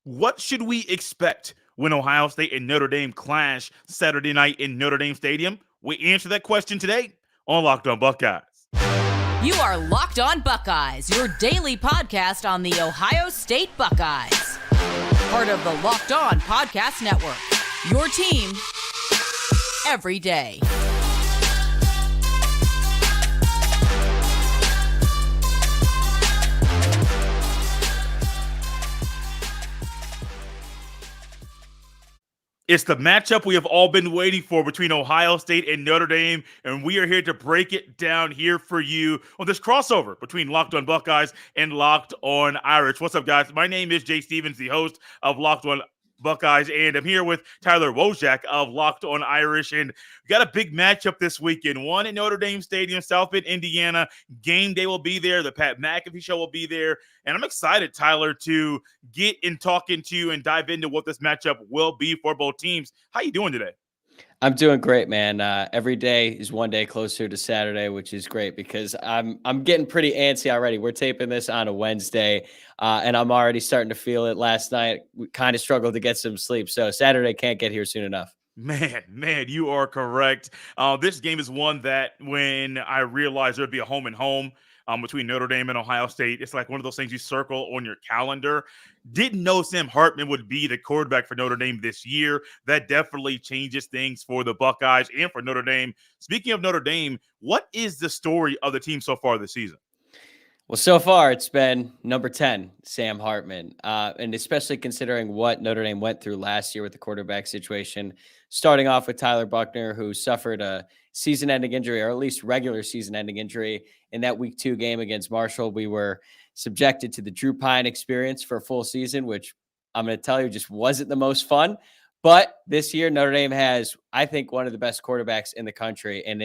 What should we expect when Ohio State and Notre Dame clash Saturday night in Notre Dame Stadium? We answer that question today on Locked On Buckeyes. You are Locked On Buckeyes, your daily podcast on the Ohio State Buckeyes. Part of the Locked On Podcast Network, your team every day. It's the matchup we have all been waiting for between Ohio State and Notre Dame, and we are here to break it down here for you on this crossover between Locked On Buckeyes and Locked On Irish. What's up, guys? My name is Jase Stevens, the host of Locked On Buckeyes, and I'm here with Tyler Wojciak of Locked On Irish, and we got a big matchup this weekend. One at Notre Dame Stadium, South Bend, Indiana. Game day will be there. The Pat McAfee show will be there, and I'm excited, Tyler, to get in talking to you and dive into what this matchup will be for both teams. How you doing today? I'm doing great, man. Every day is one day closer to Saturday, which is great because I'm getting pretty antsy already. We're taping this on a Wednesday, and I'm already starting to feel it. Last night, we kind of struggled to get some sleep, so Saturday can't get here soon enough. Man, you are correct. This game is one that when I realized there'd be a home and home between Notre Dame and Ohio State, it's like one of those things you circle on your calendar. Didn't know Sam Hartman would be the quarterback for Notre Dame this year. That definitely changes things for the Buckeyes and for Notre Dame. Speaking of Notre Dame, what is the story of the team so far this season? Well, so far it's been number 10, Sam Hartman, and especially considering what Notre Dame went through last year with the quarterback situation, starting off with Tyler Buckner, who suffered a season-ending injury, or at least regular season-ending injury in that Week 2 game against Marshall. We were subjected to the Drew Pine experience for a full season, which I'm going to tell you just wasn't the most fun. But this year, Notre Dame has, I think, one of the best quarterbacks in the country, and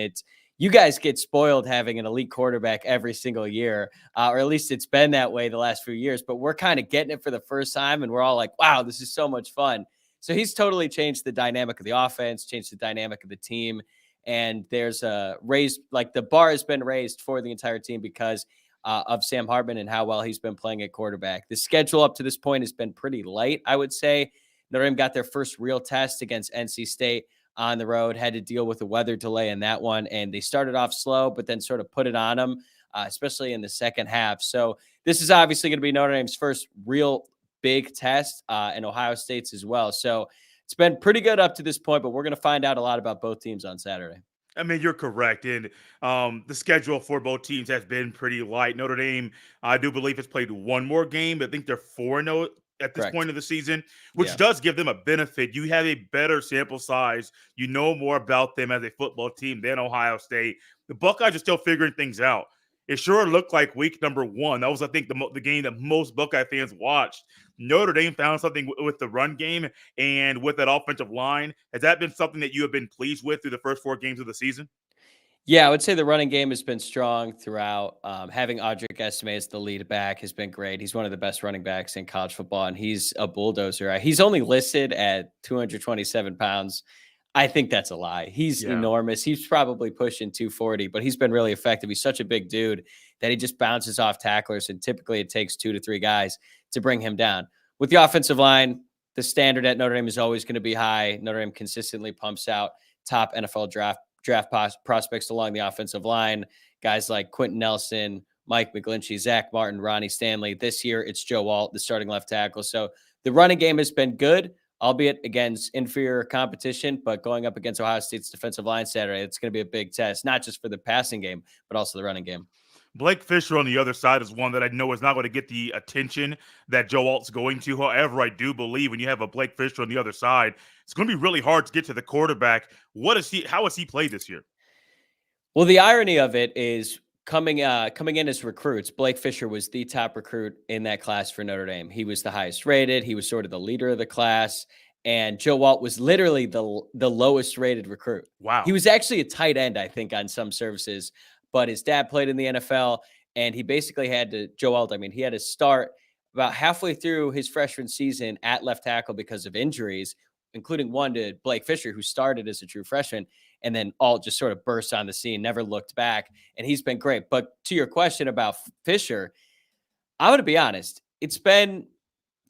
you guys get spoiled having an elite quarterback every single year, or at least it's been that way the last few years, but we're kind of getting it for the first time, and we're all like, wow, this is so much fun. So he's totally changed the dynamic of the offense, changed the dynamic of the team, and there's a raised, like the bar has been raised for the entire team because of Sam Hartman and how well he's been playing at quarterback. The schedule up to this point has been pretty light, I would say. Notre Dame got their first real test against NC State on the road, had to deal with a weather delay in that one, and they started off slow, but then sort of put it on them, especially in the second half. So this is obviously going to be Notre Dame's first real big test, and Ohio State's as well. So it's been pretty good up to this point, but we're going to find out a lot about both teams on Saturday. I mean, you're correct. And the schedule for both teams has been pretty light. Notre Dame, I do believe, has played one more game. I think they're 4-0 at this point of the season, which does give them a benefit. You have a better sample size. You know more about them as a football team than Ohio State. The Buckeyes are still figuring things out. It sure looked like week number 1. That was, I think, the game that most Buckeye fans watched. Notre Dame found something with the run game and with that offensive line. Has that been something that you have been pleased with through the first 4 games of the season? Yeah, I would say the running game has been strong throughout. Having Audric Estime as the lead back has been great. He's one of the best running backs in college football, and he's a bulldozer. He's only listed at 227 pounds. I think that's a lie. He's enormous. He's probably pushing 240, but he's been really effective. He's such a big dude that he just bounces off tacklers, and typically it takes 2 to 3 guys to bring him down. With the offensive line, the standard at Notre Dame is always going to be high. Notre Dame consistently pumps out top NFL draft prospects along the offensive line, guys like Quentin Nelson, Mike McGlinchey, Zach Martin, Ronnie Stanley. This year, it's Joe Alt, the starting left tackle. So the running game has been good, albeit against inferior competition, but going up against Ohio State's defensive line Saturday, it's going to be a big test, not just for the passing game, but also the running game. Blake Fisher on the other side is one that I know is not going to get the attention that Joe Alt's going to. However, I do believe when you have a Blake Fisher on the other side, it's going to be really hard to get to the quarterback. How has he played this year? Well, the irony of it is coming in as recruits, Blake Fisher was the top recruit in that class for Notre Dame. He was the highest rated. He was sort of the leader of the class. And Joe Alt was literally the lowest rated recruit. Wow. He was actually a tight end, I think, on some services. But his dad played in the NFL, and he basically had to, Joe Alt, he had to start about halfway through his freshman season at left tackle because of injuries, including one to Blake Fisher, who started as a true freshman, and then Alt just sort of burst on the scene, never looked back, and he's been great. But to your question about Fisher, I'm going to be honest, it's been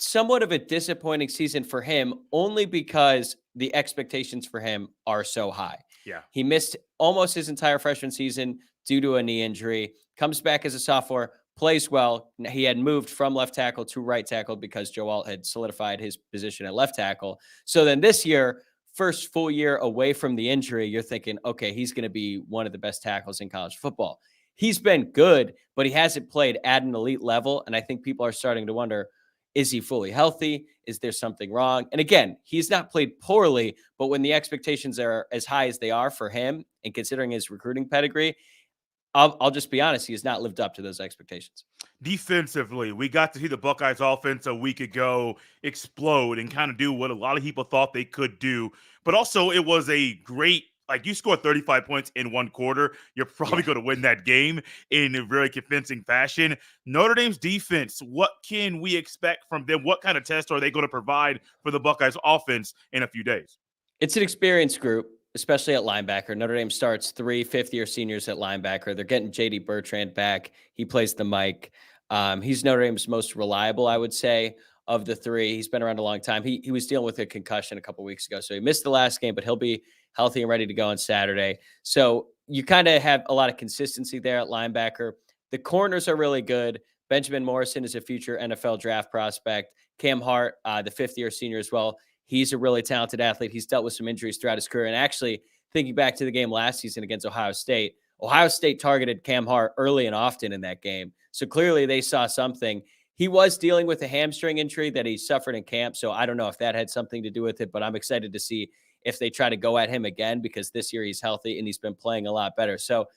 somewhat of a disappointing season for him only because the expectations for him are so high. Yeah. He missed almost his entire freshman season due to a knee injury, comes back as a sophomore, plays well. He had moved from left tackle to right tackle because Joe Alt had solidified his position at left tackle. So then this year, first full year away from the injury, you're thinking, okay, he's going to be one of the best tackles in college football. He's been good, but he hasn't played at an elite level. And I think people are starting to wonder, is he fully healthy? Is there something wrong? And again, he's not played poorly, but when the expectations are as high as they are for him and considering his recruiting pedigree, I'll just be honest, he has not lived up to those expectations. Defensively, we got to see the Buckeyes offense a week ago explode and kind of do what a lot of people thought they could do. But also, it was a great, like, you scored 35 points in one quarter. You're probably going to win that game in a very convincing fashion. Notre Dame's defense, what can we expect from them? What kind of test are they going to provide for the Buckeyes offense in a few days? It's an experienced group, especially at linebacker. Notre Dame starts 3 fifth-year seniors at linebacker. They're getting J.D. Bertrand back. He plays the mic. He's Notre Dame's most reliable, I would say, of the 3. He's been around a long time. He was dealing with a concussion a couple weeks ago, so he missed the last game, but he'll be healthy and ready to go on Saturday. So you kind of have a lot of consistency there at linebacker. The corners are really good. Benjamin Morrison is a future NFL draft prospect. Cam Hart, the 5th-year senior as well. He's a really talented athlete. He's dealt with some injuries throughout his career. And actually, thinking back to the game last season against Ohio State targeted Cam Hart early and often in that game. So clearly they saw something. He was dealing with a hamstring injury that he suffered in camp. So I don't know if that had something to do with it, but I'm excited to see if they try to go at him again, because this year he's healthy and he's been playing a lot better. So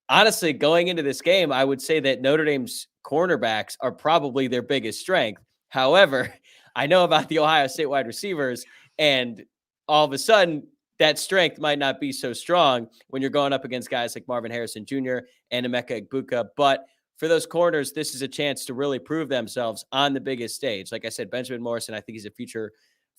honestly, going into this game, I would say that Notre Dame's cornerbacks are probably their biggest strength. However, I know about the Ohio State wide receivers, and all of a sudden that strength might not be so strong when you're going up against guys like Marvin Harrison Jr. and Emeka Egbuka. But for those corners, this is a chance to really prove themselves on the biggest stage. Like I said, Benjamin Morrison, I think he's a future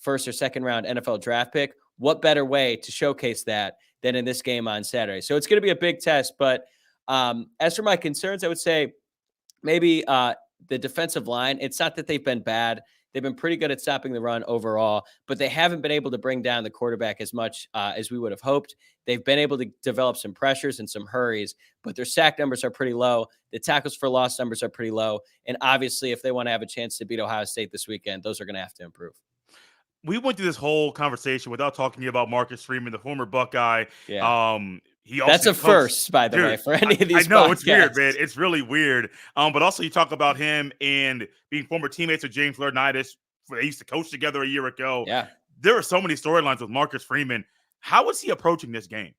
1st or 2nd round NFL draft pick. What better way to showcase that than in this game on Saturday? So it's going to be a big test. But as for my concerns, I would say maybe the defensive line. It's not that they've been bad. They've been pretty good at stopping the run overall, but they haven't been able to bring down the quarterback as much as we would have hoped. They've been able to develop some pressures and some hurries, but their sack numbers are pretty low. The tackles for loss numbers are pretty low. And obviously, if they want to have a chance to beat Ohio State this weekend, those are going to have to improve. We went through this whole conversation without talking to you about Marcus Freeman, the former Buckeye. Yeah. He also That's a first, by the way, for any of these. I know podcasts. It's weird, man. It's really weird. But also you talk about him and being former teammates with James Laurinaitis. They used to coach together a year ago. Yeah. There are so many storylines with Marcus Freeman. How is he approaching this game?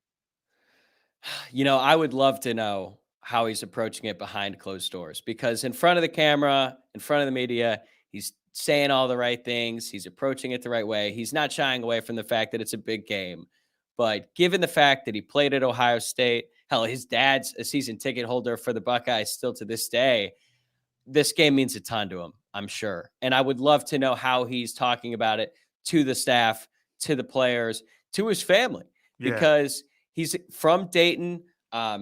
You know, I would love to know how he's approaching it behind closed doors, because in front of the camera, in front of the media, he's saying all the right things. He's approaching it the right way. He's not shying away from the fact that it's a big game. But given the fact that he played at Ohio State, hell, his dad's a season ticket holder for the Buckeyes still to this day, this game means a ton to him, I'm sure. And I would love to know how he's talking about it to the staff, to the players, to his family, because he's from Dayton,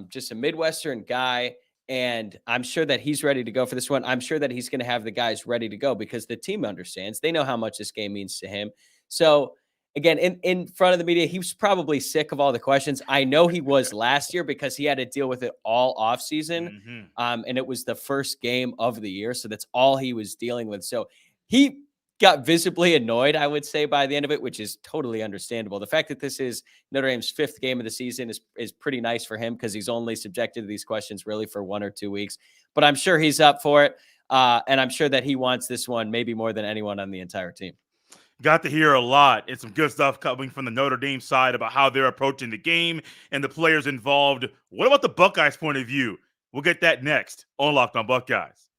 just a Midwestern guy. And I'm sure that he's ready to go for this one. I'm sure that he's going to have the guys ready to go because the team understands. They know how much this game means to him. So, again, in front of the media, he was probably sick of all the questions. I know he was last year because he had to deal with it all offseason. And it was the first game of the year. So that's all he was dealing with. So he got visibly annoyed, I would say, by the end of it, which is totally understandable. The fact that this is Notre Dame's 5th game of the season is pretty nice for him because he's only subjected to these questions really for 1 or 2 weeks. But I'm sure he's up for it. And I'm sure that he wants this one maybe more than anyone on the entire team. Got to hear a lot and some good stuff coming from the Notre Dame side about how they're approaching the game and the players involved. What about the Buckeyes' point of view? We'll get that next on Locked on Buckeyes.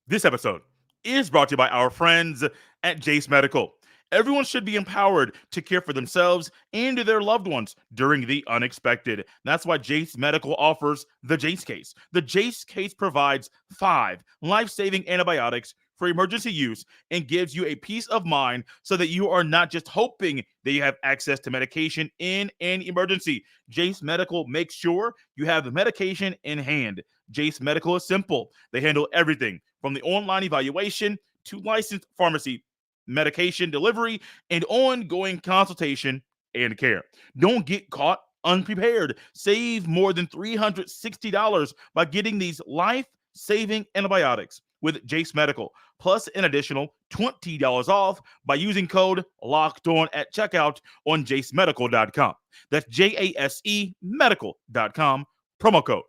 This episode is brought to you by our friends at Jase Medical. Everyone should be empowered to care for themselves and their loved ones during the unexpected. That's why Jace Medical offers the Jase case. The Jase case provides 5 life-saving antibiotics for emergency use and gives you a peace of mind so that you are not just hoping that you have access to medication in an emergency. Jace Medical makes sure you have the medication in hand. Jace Medical is simple. They handle everything from the online evaluation to licensed pharmacy, medication delivery, and ongoing consultation and care. Don't get caught unprepared. Save more than $360 by getting these life-saving antibiotics with Jace Medical, plus an additional $20 off by using code LOCKEDON at checkout on jasemedical.com. That's JASE medical.com, promo code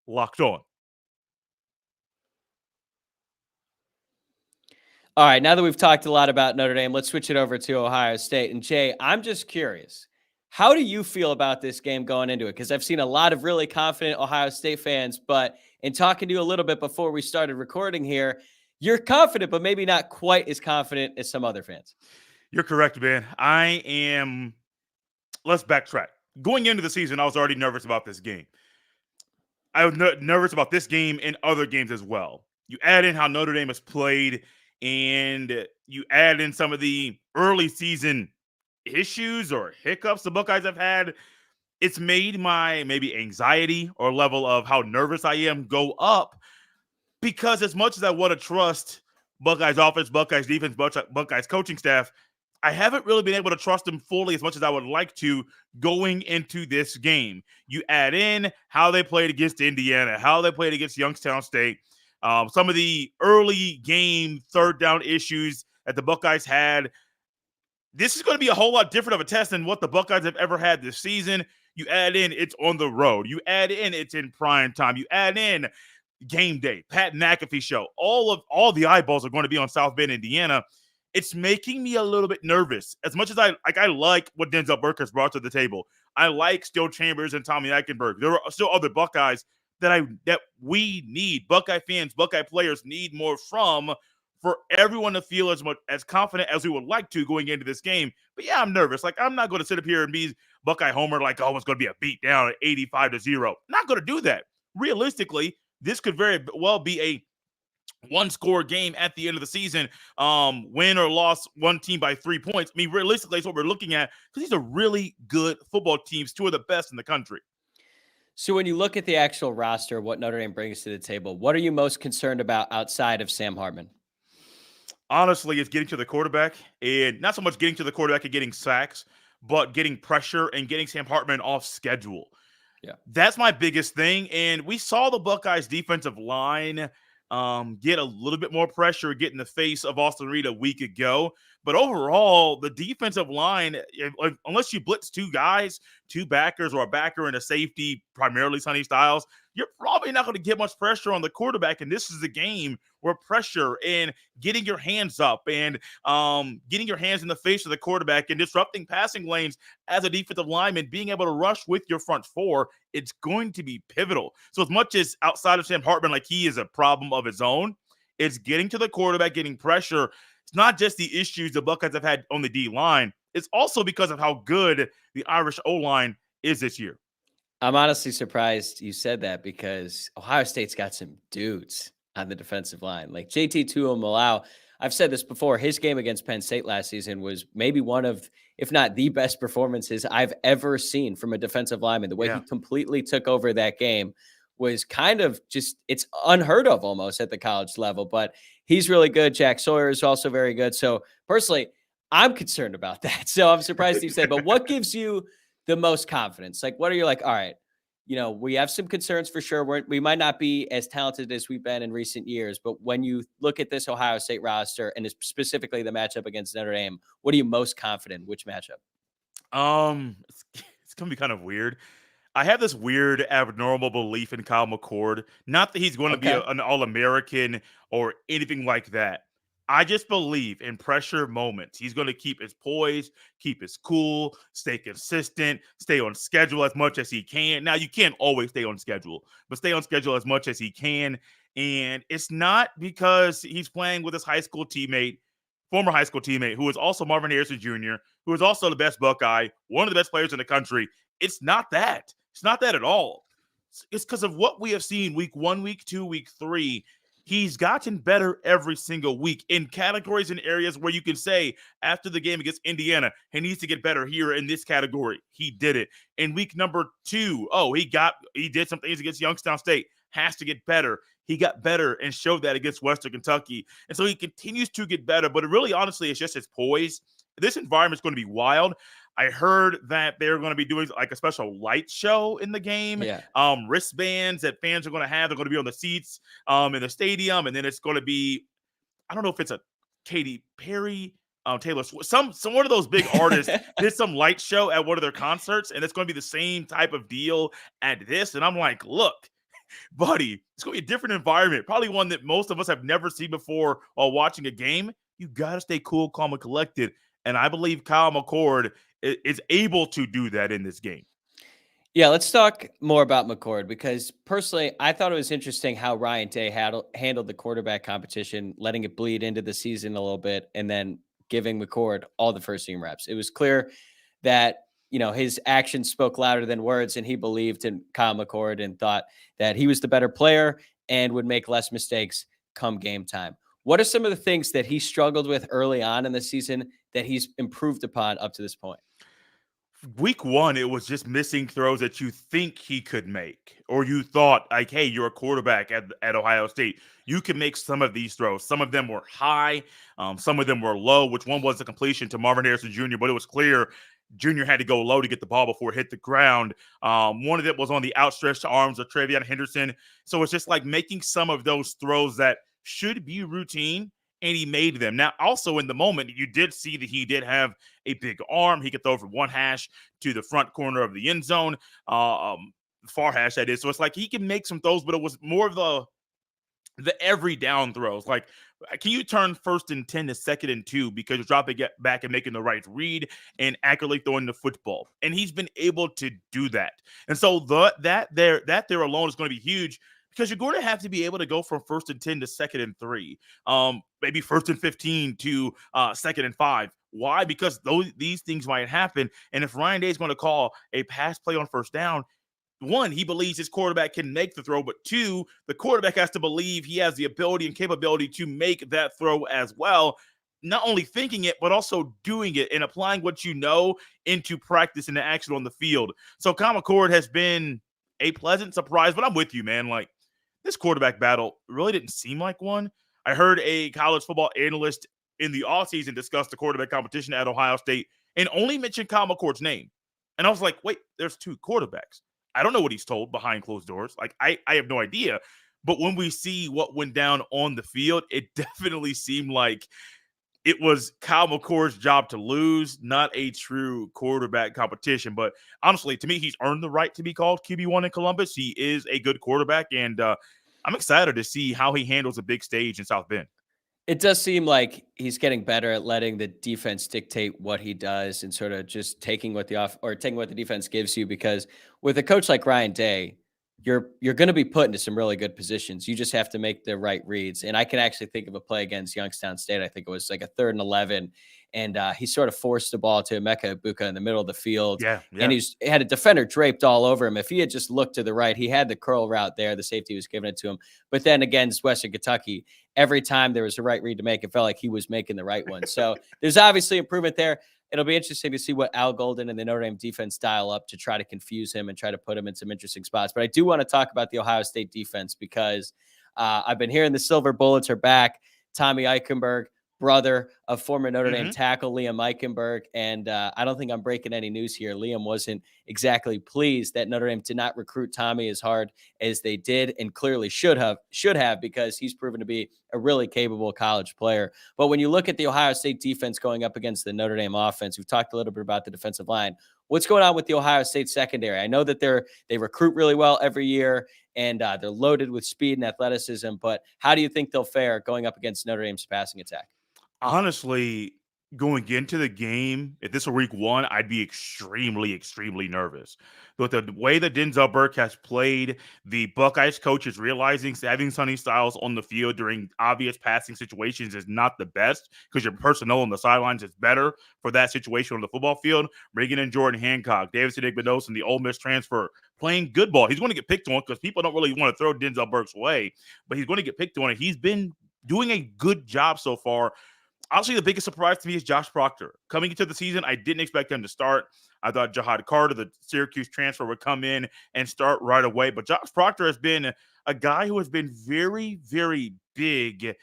LOCKEDON. All right, now that we've talked a lot about Notre Dame, let's switch it over to Ohio State. And Jay, I'm just curious, how do you feel about this game going into it? Because I've seen a lot of really confident Ohio State fans, but in talking to you a little bit before we started recording here, you're confident, but maybe not quite as confident as some other fans. You're correct, man. Let's backtrack. Going into the season, I was already nervous about this game. I was nervous about this game and other games as well. You add in how Notre Dame has played, and you add in some of the early season issues or hiccups the Buckeyes have had, it's made my maybe anxiety or level of how nervous I am go up, because as much as I want to trust Buckeyes offense, Buckeyes defense, Buckeyes coaching staff, I haven't really been able to trust them fully as much as I would like to going into this game. You add in how they played against Indiana, how they played against Youngstown State, some of the early game third down issues that the Buckeyes had. This is going to be a whole lot different of a test than what the Buckeyes have ever had this season. You add in it's on the road. You add in it's in prime time. You add in game day, Pat McAfee show. All the eyeballs are going to be on South Bend, Indiana. It's making me a little bit nervous. As much as I like what Denzel Burke has brought to the table. I like Still Chambers and Tommy Eichenberg. There are still other Buckeyes that we need. Buckeye fans, Buckeye players need more from, for everyone to feel as confident as we would like to going into this game. But yeah, I'm nervous. Like, I'm not going to sit up here and be Buckeye homer like, oh, it's going to be a beat down at 85-0. Not going to do that. Realistically, this could very well be a one-score game at the end of the season, win or loss one team by 3 points. I mean, realistically, that's what we're looking at, because these are really good football teams, two of the best in the country. So when you look at the actual roster, what Notre Dame brings to the table, what are you most concerned about outside of Sam Hartman? Honestly, it's getting to the quarterback, and not so much getting to the quarterback and getting sacks, but getting pressure and getting Sam Hartman off schedule. Yeah, that's my biggest thing. And we saw the Buckeyes defensive line get a little bit more pressure, get in the face of Austin Reed a week ago. But overall, the defensive line, unless you blitz two guys, two backers, or a backer and a safety, primarily Sonny Styles, you're probably not going to get much pressure on the quarterback. And this is a game where pressure and getting your hands up and getting your hands in the face of the quarterback and disrupting passing lanes as a defensive lineman, being able to rush with your front four, it's going to be pivotal. So as much as outside of Sam Hartman, like he is a problem of his own, it's getting to the quarterback, getting pressure. It's not just the issues the Buckeyes have had on the D-line. It's also because of how good the Irish O-line is this year. I'm honestly surprised you said that, because Ohio State's got some dudes on the defensive line. Like JT Tuimoloau, I've said this before, his game against Penn State last season was maybe one of, if not the best performances I've ever seen from a defensive lineman. The way he completely took over that game was kind of just, it's unheard of almost at the college level, but he's really good. Jack Sawyer is also very good. So personally, I'm concerned about that. So I'm surprised you said, but what gives you the most confidence? Like, what are you like, all right, we have some concerns for sure. We might not be as talented as we've been in recent years, but when you look at this Ohio State roster and specifically the matchup against Notre Dame, what are you most confident in? Which matchup? It's going to be kind of weird. I have this weird abnormal belief in Kyle McCord. Not that he's going to be an All-American or anything like that. I just believe in pressure moments. He's going to keep his poise, keep his cool, stay consistent, stay on schedule as much as he can. Now, you can't always stay on schedule, but stay on schedule as much as he can. And it's not because he's playing with his former high school teammate, who is also Marvin Harrison Jr., who is also the best Buckeye, one of the best players in the country. It's not that. It's not that at all. It's because of what we have seen week 1, week 2, week 3. He's gotten better every single week in categories and areas where you can say after the game against Indiana, he needs to get better here in this category. He did it. In week number 2, he did some things against Youngstown State. has to get better. He got better and showed that against Western Kentucky. And so he continues to get better, but it really, honestly, it's just his poise. This environment is going to be wild. I heard that they're going to be doing like a special light show in the game. Yeah. Wristbands that fans are going to have. They're going to be on the seats in the stadium. And then it's going to be, I don't know if it's a Katy Perry, Taylor Swift, some one of those big artists did some light show at one of their concerts. And it's going to be the same type of deal at this. And I'm like, look, buddy, it's going to be a different environment. Probably one that most of us have never seen before while watching a game. You got to stay cool, calm, and collected. And I believe Kyle McCord is able to do that in this game. Yeah, let's talk more about McCord, because personally, I thought it was interesting how Ryan Day handled the quarterback competition, letting it bleed into the season a little bit, and then giving McCord all the first team reps. It was clear that, his actions spoke louder than words, and he believed in Kyle McCord and thought that he was the better player and would make less mistakes come game time. What are some of the things that he struggled with early on in the season that he's improved upon up to this point? Week 1, it was just missing throws that you think he could make, or you thought like, hey, you're a quarterback at Ohio State. You can make some of these throws. Some of them were high. Some of them were low, which one was a completion to Marvin Harrison Jr., but it was clear Jr. had to go low to get the ball before it hit the ground. One of them was on the outstretched arms of Travion Henderson. So it's just like making some of those throws that should be routine, and he made them. Now, also in the moment, you did see that he did have a big arm. He could throw from one hash to the front corner of the end zone, far hash that is. So it's like he can make some throws, but it was more of the every down throws. Like, can you turn 1st and 10 to 2nd and 2 because you're dropping it back and making the right read and accurately throwing the football? And he's been able to do that. And so that there alone is going to be huge, because you're going to have to be able to go from 1st and 10 to 2nd and 3, maybe 1st and 15 to 2nd and 5. Why? Because these things might happen. And if Ryan Day is going to call a pass play on 1st down, 1, he believes his quarterback can make the throw, but 2, the quarterback has to believe he has the ability and capability to make that throw as well. Not only thinking it, but also doing it and applying what you know into practice and the action on the field. So Kyle McCord has been a pleasant surprise, but I'm with you, man. Like, this quarterback battle really didn't seem like one. I heard a college football analyst in the offseason discuss the quarterback competition at Ohio State and only mentioned Kyle McCord's name. And I was like, wait, there's 2 quarterbacks. I don't know what he's told behind closed doors. Like, I have no idea. But when we see what went down on the field, it definitely seemed like it was Kyle McCord's job to lose, not a true quarterback competition. But honestly, to me, he's earned the right to be called QB1 in Columbus. He is a good quarterback, and I'm excited to see how he handles a big stage in South Bend. It does seem like he's getting better at letting the defense dictate what he does and sort of just taking what the defense gives you, because with a coach like Ryan Day, you're going to be put into some really good positions. You just have to make the right reads. And I can actually think of a play against Youngstown State. I think it was like a 3rd and 11. And he sort of forced the ball to Emeka Egbuka in the middle of the field. Yeah. And he had a defender draped all over him. If he had just looked to the right, he had the curl route there. The safety was giving it to him. But then against Western Kentucky, every time there was a right read to make, it felt like he was making the right one. So there's obviously improvement there. It'll be interesting to see what Al Golden and the Notre Dame defense dial up to try to confuse him and try to put him in some interesting spots. But I do want to talk about the Ohio State defense, because I've been hearing the Silver Bullets are back. Tommy Eichenberg, brother of former Notre Dame tackle Liam Eichenberg. And I don't think I'm breaking any news here. Liam wasn't exactly pleased that Notre Dame did not recruit Tommy as hard as they did, and clearly should have, because he's proven to be a really capable college player. But when you look at the Ohio State defense going up against the Notre Dame offense, we've talked a little bit about the defensive line. What's going on with the Ohio State secondary? I know that they recruit really well every year, and they're loaded with speed and athleticism, but how do you think they'll fare going up against Notre Dame's passing attack? Honestly, going into the game, if this were week 1, I'd be extremely, extremely nervous. But the way that Denzel Burke has played, the Buckeyes coach is realizing having Sonny Styles on the field during obvious passing situations is not the best, because your personnel on the sidelines is better for that situation on the football field. Bringing in Jordan Hancock, Davidson Igbedos, and the Ole Miss transfer, playing good ball. He's going to get picked on because people don't really want to throw Denzel Burke's way, but he's going to get picked on, and he's been doing a good job so far. Honestly, the biggest surprise to me is Josh Proctor. Coming into the season, I didn't expect him to start. I thought Jahad Carter, the Syracuse transfer, would come in and start right away. But Josh Proctor has been a guy who has been very, very big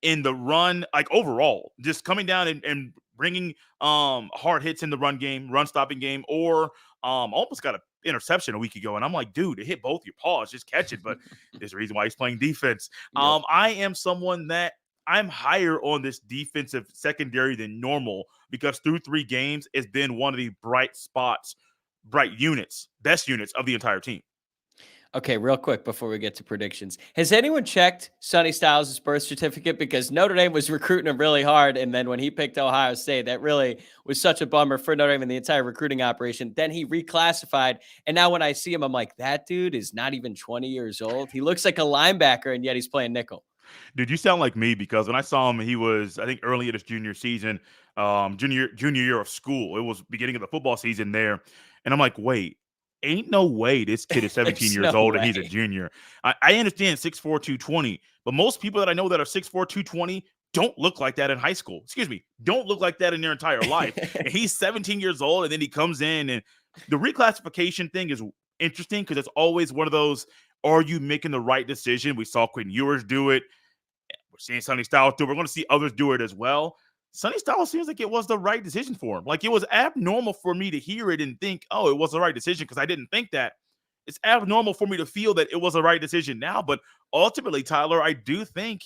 in the run, like overall, just coming down and bringing hard hits in the run game, run stopping game, or almost got an interception a week ago. And I'm like, dude, it hit both your paws, just catch it. But there's a reason why he's playing defense. Yep. I am someone that I'm higher on this defensive secondary than normal because through 3 games, it's been one of the bright spots, bright units, best units of the entire team. Okay, real quick before we get to predictions. Has anyone checked Sonny Styles' birth certificate? Because Notre Dame was recruiting him really hard, and then when he picked Ohio State, that really was such a bummer for Notre Dame and the entire recruiting operation. Then he reclassified, and now when I see him, I'm like, that dude is not even 20 years old. He looks like a linebacker, and yet he's playing nickel. Dude, you sound like me because when I saw him, he was, I think, early in his junior season, junior year of school. It was beginning of the football season there. And I'm like, wait, ain't no way this kid is 17 There's years no old and he's a way. junior. I understand 6'4", 220, but most people that I know that are 6'4", 220 don't look like that in high school. Excuse me, don't look like that in their entire life. And he's 17 years old, and then he comes in, and the reclassification thing is interesting because it's always one of those, are you making the right decision? We saw Quinn Ewers do it. We're seeing Sonny Styles do it. We're going to see others do it as well. Sonny Styles seems like it was the right decision for him. Like, it was abnormal for me to hear it and think, oh, it was the right decision, because I didn't think that. It's abnormal for me to feel that it was the right decision now. But ultimately, Tyler, I do think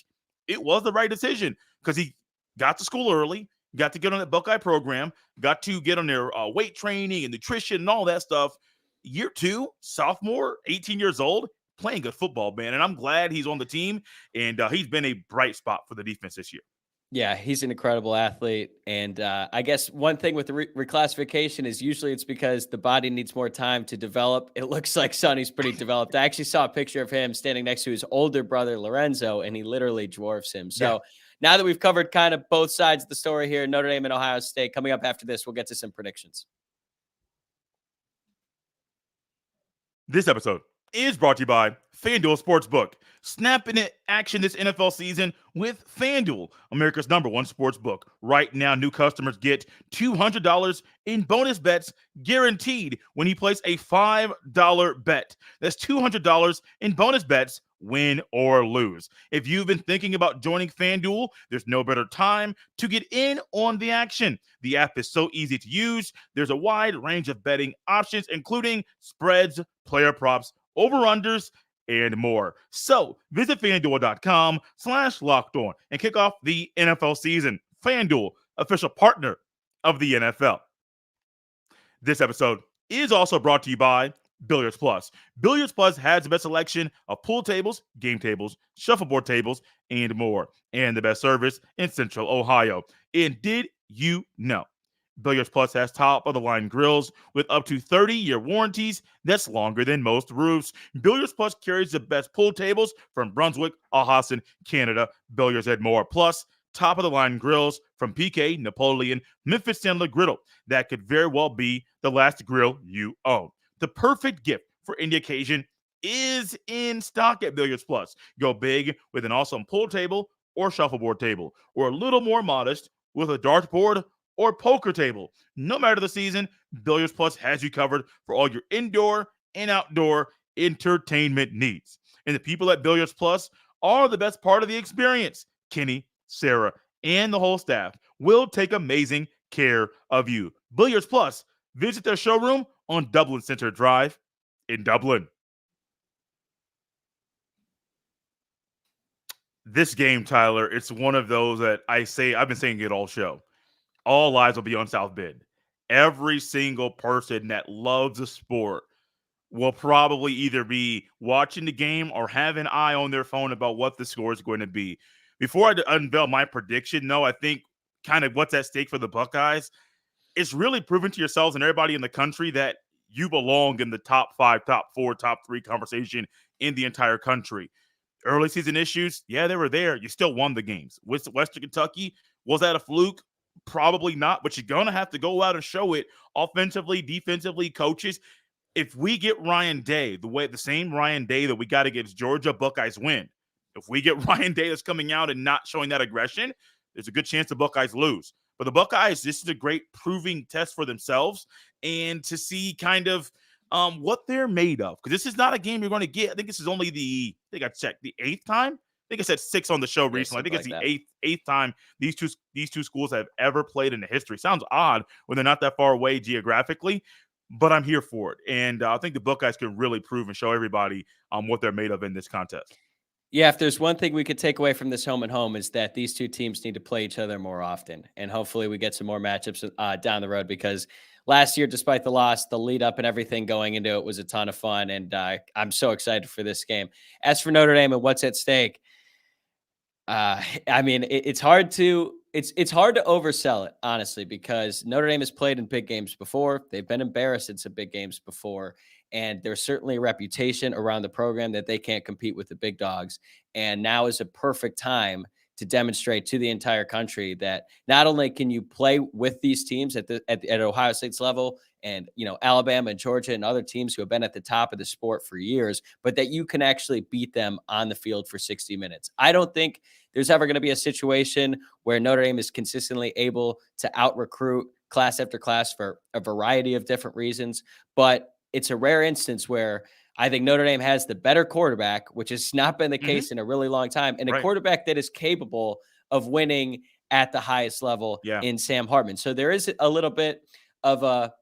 it was the right decision because he got to school early, got to get on that Buckeye program, got to get on their weight training and nutrition and all that stuff. Year 2, sophomore, 18 years old, playing good football, man. And I'm glad he's on the team, and he's been a bright spot for the defense this year. Yeah, he's an incredible athlete. And I guess one thing with the reclassification is usually it's because the body needs more time to develop. It looks like Sonny's pretty developed. I actually saw a picture of him standing next to his older brother, Lorenzo, and he literally dwarfs him. So now that we've covered kind of both sides of the story here, Notre Dame and Ohio State, coming up after this, we'll get to some predictions. This episode is brought to you by FanDuel Sportsbook. Snap into action this NFL season with FanDuel, America's #1 sportsbook. Right now, new customers get $200 in bonus bets guaranteed when you place a $5 bet. That's $200 in bonus bets, win or lose. If you've been thinking about joining FanDuel, there's no better time to get in on the action. The app is so easy to use. There's a wide range of betting options, including spreads, player props, over-unders, and more. So visit FanDuel.com/LockedOn and kick off the NFL season. FanDuel, official partner of the NFL. This episode is also brought to you by Billiards Plus. Billiards Plus has the best selection of pool tables, game tables, shuffleboard tables, and more, and the best service in Central Ohio. And did you know Billiards Plus has top-of-the-line grills with up to 30-year warranties that's longer than most roofs? Billiards Plus carries the best pool tables from Brunswick, Alhassan, Canada, Billiards, and more. Plus, top-of-the-line grills from PK, Napoleon, Memphis Chandler Griddle. That could very well be the last grill you own. The perfect gift for any occasion is in stock at Billiards Plus. Go big with an awesome pool table or shuffleboard table, or a little more modest with a dartboard or poker table. No matter the season, Billiards Plus has you covered for all your indoor and outdoor entertainment needs. And the people at Billiards Plus are the best part of the experience. Kenny, Sarah, and the whole staff will take amazing care of you. Billiards Plus, visit their showroom on Dublin Center Drive in Dublin. This game, Tyler, it's one of those that I've been saying it all show. All eyes will be on South Bend. Every single person that loves the sport will probably either be watching the game or have an eye on their phone about what the score is going to be. Before I unveil my prediction, though, I think kind of what's at stake for the Buckeyes, it's really proving to yourselves and everybody in the country that you belong in the top 5, top 4, top 3 conversation in the entire country. Early season issues, yeah, they were there. You still won the games. With Western Kentucky, was that a fluke? Probably not, but you're going to have to go out and show it offensively, defensively, coaches. If we get Ryan Day, the same Ryan Day that we got against Georgia, Buckeyes win. If we get Ryan Day that's coming out and not showing that aggression, there's a good chance the Buckeyes lose. But the Buckeyes, this is a great proving test for themselves and to see kind of what they're made of. Because this is not a game you're going to get. I think this is only I think I checked, the 8th time. I think I said 6 on the show recently. I think it's the eighth time these two schools have ever played in the history. Sounds odd when they're not that far away geographically, but I'm here for it. And I think the Buckeyes can really prove and show everybody what they're made of in this contest. Yeah, if there's one thing we could take away from this home and home is that these two teams need to play each other more often. And hopefully we get some more matchups down the road, because last year, despite the loss, the lead up and everything going into it was a ton of fun. And I'm so excited for this game. As for Notre Dame and what's at stake, I mean, it's hard to oversell it, honestly, because Notre Dame has played in big games before. They've been embarrassed in some big games before. And there's certainly a reputation around the program that they can't compete with the big dogs. And now is a perfect time to demonstrate to the entire country that not only can you play with these teams at Ohio State's level and, Alabama and Georgia and other teams who have been at the top of the sport for years, but that you can actually beat them on the field for 60 minutes. I don't think there's ever going to be a situation where Notre Dame is consistently able to out-recruit class after class for a variety of different reasons, but it's a rare instance where I think Notre Dame has the better quarterback, which has not been the case in a really long time, and a quarterback that is capable of winning at the highest level in Sam Hartman. So there is a little bit of a,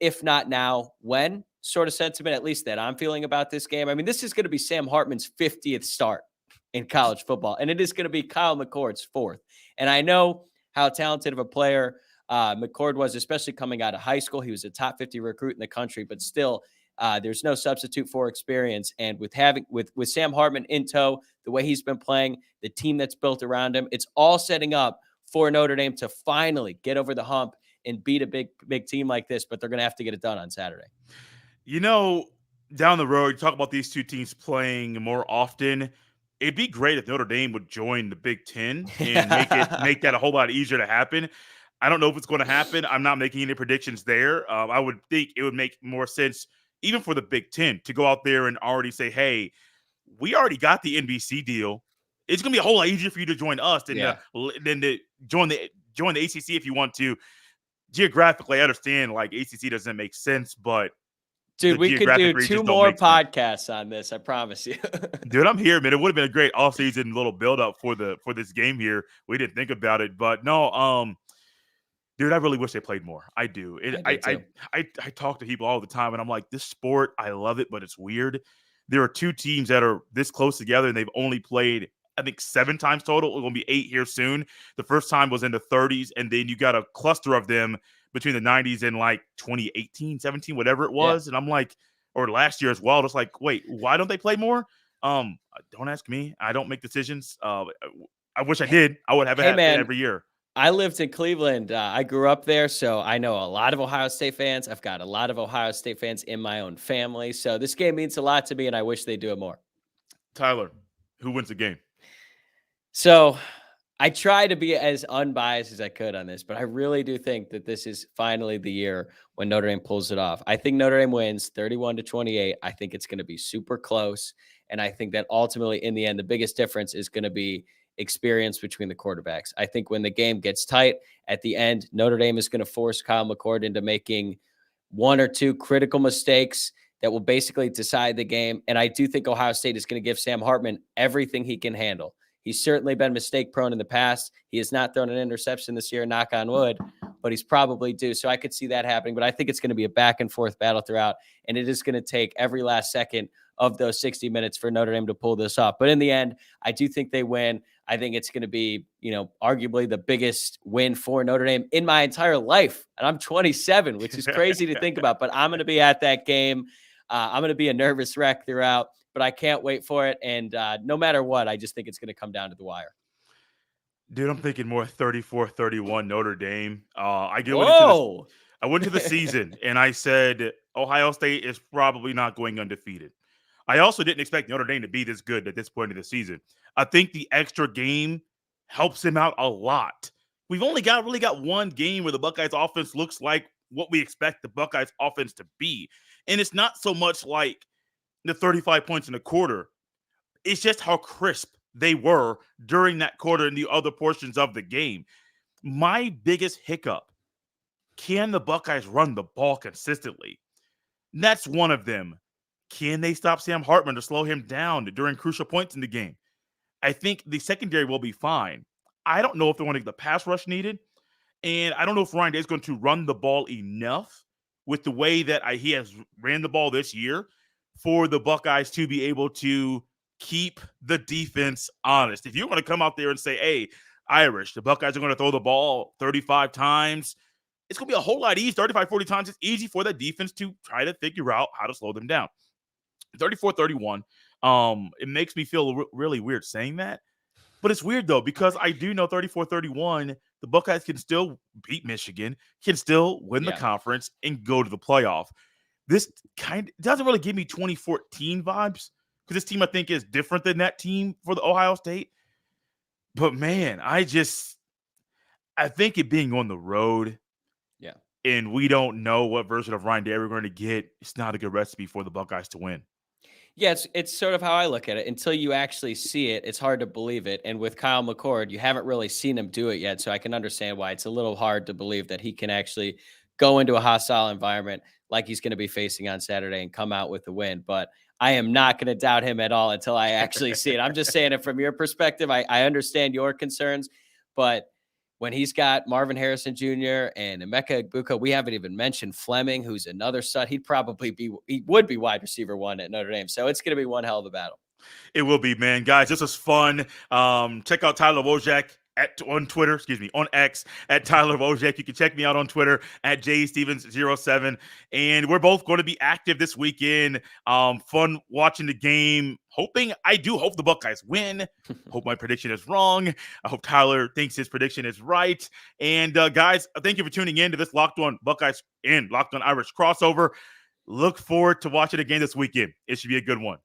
if not now, when sort of sentiment, at least that I'm feeling about this game. I mean, this is going to be Sam Hartman's 50th start in college football, and it is going to be Kyle McCord's 4th. And I know how talented of a player McCord was, especially coming out of high school. He was a top 50 recruit in the country, but still, there's no substitute for experience. And with Sam Hartman in tow, the way he's been playing, the team that's built around him, it's all setting up for Notre Dame to finally get over the hump and beat a big team like this. But they're going to have to get it done on Saturday. Down the road, you talk about these two teams playing more often. It'd be great if Notre Dame would join the Big Ten and make that a whole lot easier to happen. I don't know if it's going to happen. I'm not making any predictions there. I would think it would make more sense, even for the Big Ten, to go out there and already say, hey, we already got the NBC deal. It's going to be a whole lot easier for you to join us than to join the ACC if you want to. Geographically, I understand, like, ACC doesn't make sense, but dude, we could do 2 more podcasts on this. I promise you. Dude, I'm here, man. It would have been a great offseason little build-up for this game here. We didn't think about it, but no, dude, I really wish they played more. I do. I talk to people all the time, and I'm like, this sport, I love it, but it's weird. There are 2 teams that are this close together, and they've only played, I think, 7 times total. It's going to be 8 here soon. The first time was in the 30s, and then you got a cluster of them between the 90s and like 2018, 17, whatever it was. Yeah. And I'm like, or last year as well, just like, wait, why don't they play more? Don't ask me. I don't make decisions. I wish I did. I would have it happen every year. I lived in Cleveland. I grew up there, so I know a lot of Ohio State fans. I've got a lot of Ohio State fans in my own family. So this game means a lot to me, and I wish they do it more. Tyler, who wins the game? So I try to be as unbiased as I could on this, but I really do think that this is finally the year when Notre Dame pulls it off. I think Notre Dame wins 31-28. I think it's going to be super close, and I think that ultimately, in the end, the biggest difference is going to be experience between the quarterbacks. I think when the game gets tight at the end, Notre Dame is going to force Kyle McCord into making 1 or 2 critical mistakes that will basically decide the game. And I do think Ohio State is going to give Sam Hartman everything he can handle. He's certainly been mistake prone in the past. He has not thrown an interception this year, knock on wood, but he's probably due. So I could see that happening, but I think it's going to be a back and forth battle throughout. And it is going to take every last second of those 60 minutes for Notre Dame to pull this off. But in the end, I do think they win. I think it's going to be, arguably the biggest win for Notre Dame in my entire life. And I'm 27, which is crazy to think about, but I'm going to be at that game. I'm going to be a nervous wreck throughout, but I can't wait for it. And no matter what, I just think it's going to come down to the wire. Dude, I'm thinking more 34-31 Notre Dame. I went to the season and I said Ohio State is probably not going undefeated. I also didn't expect Notre Dame to be this good at this point of the season. I think the extra game helps him out a lot. We've only really got one game where the Buckeyes offense looks like what we expect the Buckeyes offense to be. And it's not so much like the 35 points in a quarter. It's just how crisp they were during that quarter and the other portions of the game. My biggest hiccup, can the Buckeyes run the ball consistently? That's one of them. Can they stop Sam Hartman to slow him down during crucial points in the game? I think the secondary will be fine. I don't know if they're going to get the pass rush needed. And I don't know if Ryan Day is going to run the ball enough with the way that he has ran the ball this year for the Buckeyes to be able to keep the defense honest. If you're going to come out there and say, hey, Irish, the Buckeyes are going to throw the ball 35 times, it's going to be a whole lot easier. 35, 40 times, it's easy for the defense to try to figure out how to slow them down. 34-31. It makes me feel really weird saying that. But it's weird, though, because I do know 34-31, the Buckeyes can still beat Michigan, can still win the conference, and go to the playoff. This doesn't really give me 2014 vibes, because this team, I think, is different than that team for the Ohio State. But, man, I think it being on the road, and we don't know what version of Ryan Day we're going to get, it's not a good recipe for the Buckeyes to win. Yeah, it's sort of how I look at it. Until you actually see it, it's hard to believe it. And with Kyle McCord, you haven't really seen him do it yet. So I can understand why it's a little hard to believe that he can actually go into a hostile environment like he's going to be facing on Saturday and come out with a win. But I am not going to doubt him at all until I actually see it. I'm just saying it from your perspective. I understand your concerns, but when he's got Marvin Harrison Jr. and Emeka Egbuka, we haven't even mentioned Fleming, who's another stud. He would be wide receiver 1 at Notre Dame. So it's going to be one hell of a battle. It will be, man. Guys, this was fun. Check out Tyler Wojciak on X at Tyler Wojciak. You can check me out on Twitter at JStevens07. And we're both going to be active this weekend. Fun watching the game. I do hope the Buckeyes win. Hope my prediction is wrong. I hope Tyler thinks his prediction is right. And guys, thank you for tuning in to this Locked On Buckeyes and Locked On Irish crossover. Look forward to watching the game this weekend. It should be a good one.